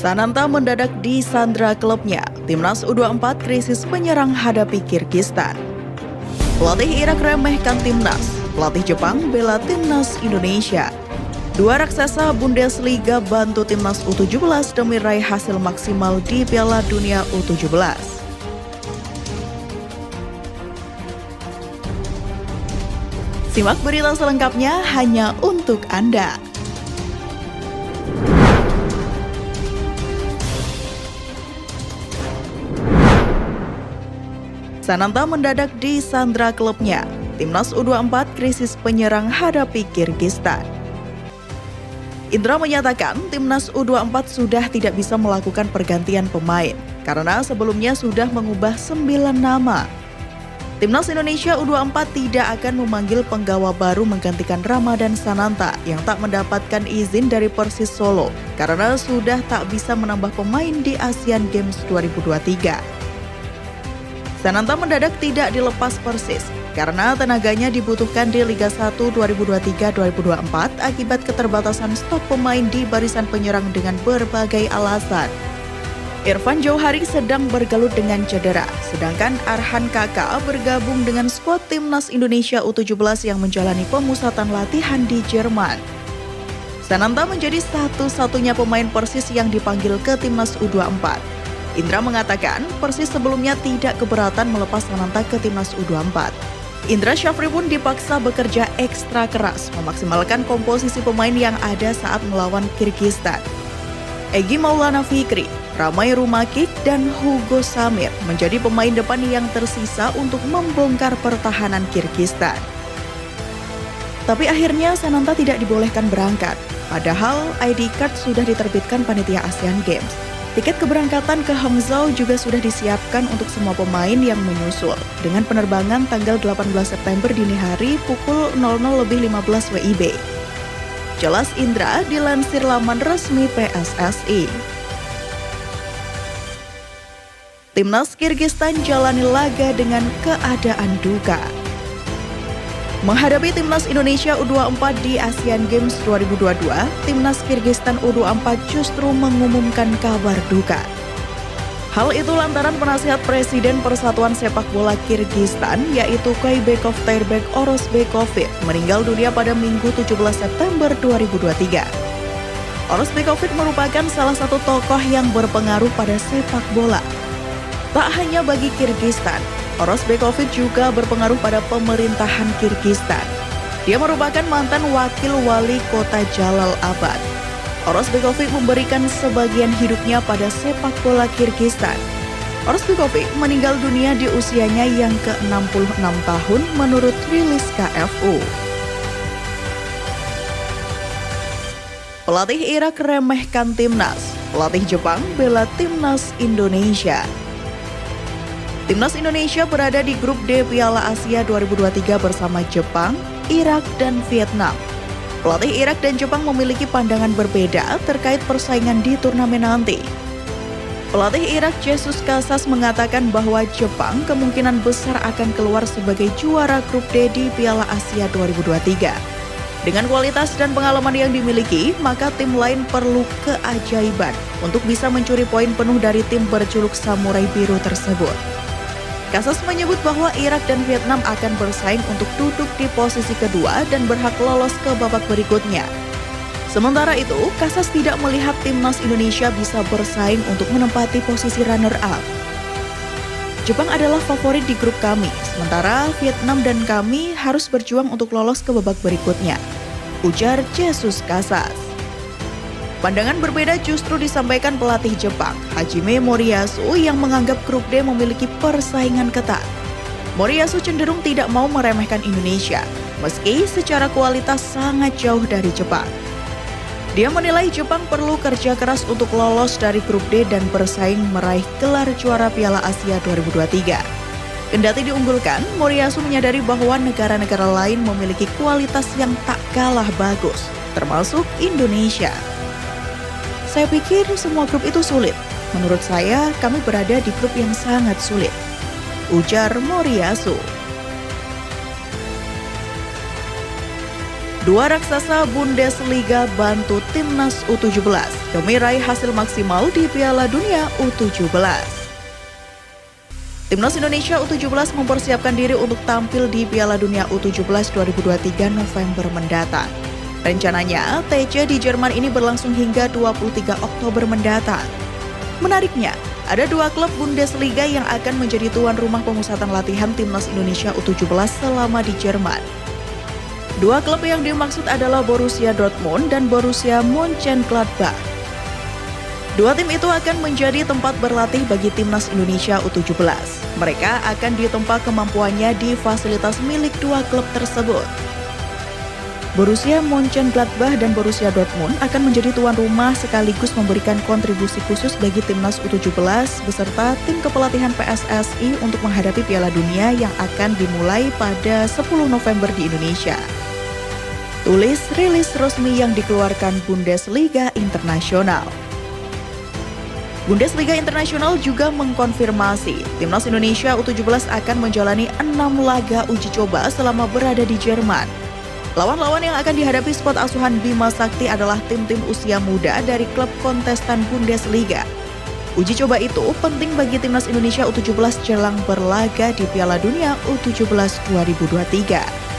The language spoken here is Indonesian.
Sananta mendadak disandra klubnya. Timnas U24 krisis penyerang hadapi Kirgistan. Pelatih Irak remehkan timnas. Pelatih Jepang bela timnas Indonesia. Dua raksasa Bundesliga bantu timnas U17 demi raih hasil maksimal di Piala Dunia U17. Simak berita selengkapnya hanya untuk Anda. Sananta mendadak disandra klubnya. Timnas U24 krisis penyerang hadapi Kirgistan. Indra menyatakan timnas U24 sudah tidak bisa melakukan pergantian pemain karena sebelumnya sudah mengubah 9 nama. Timnas Indonesia U24 tidak akan memanggil penggawa baru menggantikan Ramadan Sananta yang tak mendapatkan izin dari Persis Solo karena sudah tak bisa menambah pemain di Asian Games 2023. Sananta mendadak tidak dilepas Persis karena tenaganya dibutuhkan di Liga 1 2023-2024 akibat keterbatasan stok pemain di barisan penyerang dengan berbagai alasan. Irfan Jauhari sedang bergelut dengan cedera, sedangkan Arhan Kaka bergabung dengan skuad Timnas Indonesia U17 yang menjalani pemusatan latihan di Jerman. Sananta menjadi satu-satunya pemain Persis yang dipanggil ke Timnas U24. Indra mengatakan Persis sebelumnya tidak keberatan melepas Sananta ke Timnas U24. Indra Syafri pun dipaksa bekerja ekstra keras memaksimalkan komposisi pemain yang ada saat melawan Kirgistan. Egy Maulana Fikri, Ramai Rumakik, dan Hugo Samir menjadi pemain depan yang tersisa untuk membongkar pertahanan Kirgistan. Tapi akhirnya Sananta tidak dibolehkan berangkat, padahal ID card sudah diterbitkan panitia Asian Games. Tiket keberangkatan ke Hangzhou juga sudah disiapkan untuk semua pemain yang menyusul dengan penerbangan tanggal 18 September dini hari pukul 00.15 WIB. Jelas Indra dilansir laman resmi PSSI. Timnas Kirgistan jalani laga dengan keadaan duka. Menghadapi Timnas Indonesia U24 di Asian Games 2022, Timnas Kirgistan U24 justru mengumumkan kabar duka. Hal itu lantaran penasihat Presiden Persatuan Sepak Bola Kirgistan, yaitu Kaybekov Tairbek Orosbekovic, meninggal dunia pada Minggu 17 September 2023. Orosbekovic merupakan salah satu tokoh yang berpengaruh pada sepak bola. Tak hanya bagi Kirgistan, Orosbekovic juga berpengaruh pada pemerintahan Kirgistan. Dia merupakan mantan wakil wali kota Jalalabad. Orosbekovic memberikan sebagian hidupnya pada sepak bola Kirgistan. Orosbekovic meninggal dunia di usianya yang ke-66 tahun menurut rilis KFU. Pelatih Irak remehkan timnas. Pelatih Jepang bela timnas Indonesia. Timnas Indonesia berada di grup D Piala Asia 2023 bersama Jepang, Irak, dan Vietnam. Pelatih Irak dan Jepang memiliki pandangan berbeda terkait persaingan di turnamen nanti. Pelatih Irak Jesus Casas mengatakan bahwa Jepang kemungkinan besar akan keluar sebagai juara grup D di Piala Asia 2023. Dengan kualitas dan pengalaman yang dimiliki, maka tim lain perlu keajaiban untuk bisa mencuri poin penuh dari tim berjuluk Samurai Biru tersebut. Casas menyebut bahwa Irak dan Vietnam akan bersaing untuk duduk di posisi kedua dan berhak lolos ke babak berikutnya. Sementara itu, Casas tidak melihat timnas Indonesia bisa bersaing untuk menempati posisi runner-up. Jepang adalah favorit di grup kami, sementara Vietnam dan kami harus berjuang untuk lolos ke babak berikutnya, ujar Jesus Casas. Pandangan berbeda justru disampaikan pelatih Jepang, Hajime Moriyasu, yang menganggap grup D memiliki persaingan ketat. Moriyasu cenderung tidak mau meremehkan Indonesia, meski secara kualitas sangat jauh dari Jepang. Dia menilai Jepang perlu kerja keras untuk lolos dari grup D dan bersaing meraih gelar juara Piala Asia 2023. Kendati diunggulkan, Moriyasu menyadari bahwa negara-negara lain memiliki kualitas yang tak kalah bagus, termasuk Indonesia. Saya pikir semua grup itu sulit. Menurut saya, kami berada di grup yang sangat sulit, ujar Moriyasu. Dua raksasa Bundesliga bantu timnas U17 demi raih hasil maksimal di Piala Dunia U17. Timnas Indonesia U17 mempersiapkan diri untuk tampil di Piala Dunia U17 2023 November mendatang. Rencananya, TC di Jerman ini berlangsung hingga 23 Oktober mendatang. Menariknya, ada dua klub Bundesliga yang akan menjadi tuan rumah pemusatan latihan Timnas Indonesia U17 selama di Jerman. Dua klub yang dimaksud adalah Borussia Dortmund dan Borussia Mönchengladbach. Dua tim itu akan menjadi tempat berlatih bagi Timnas Indonesia U17. Mereka akan ditempa kemampuannya di fasilitas milik dua klub tersebut. Borussia Mönchengladbach dan Borussia Dortmund akan menjadi tuan rumah sekaligus memberikan kontribusi khusus bagi Timnas U17 beserta tim kepelatihan PSSI untuk menghadapi Piala Dunia yang akan dimulai pada 10 November di Indonesia. Tulis rilis resmi yang dikeluarkan Bundesliga Internasional. Bundesliga Internasional juga mengkonfirmasi Timnas Indonesia U17 akan menjalani 6 laga uji coba selama berada di Jerman. Lawan-lawan yang akan dihadapi skuad asuhan Bima Sakti adalah tim-tim usia muda dari klub kontestan Bundesliga. Uji coba itu penting bagi Timnas Indonesia U17 jelang berlaga di Piala Dunia U17 2023.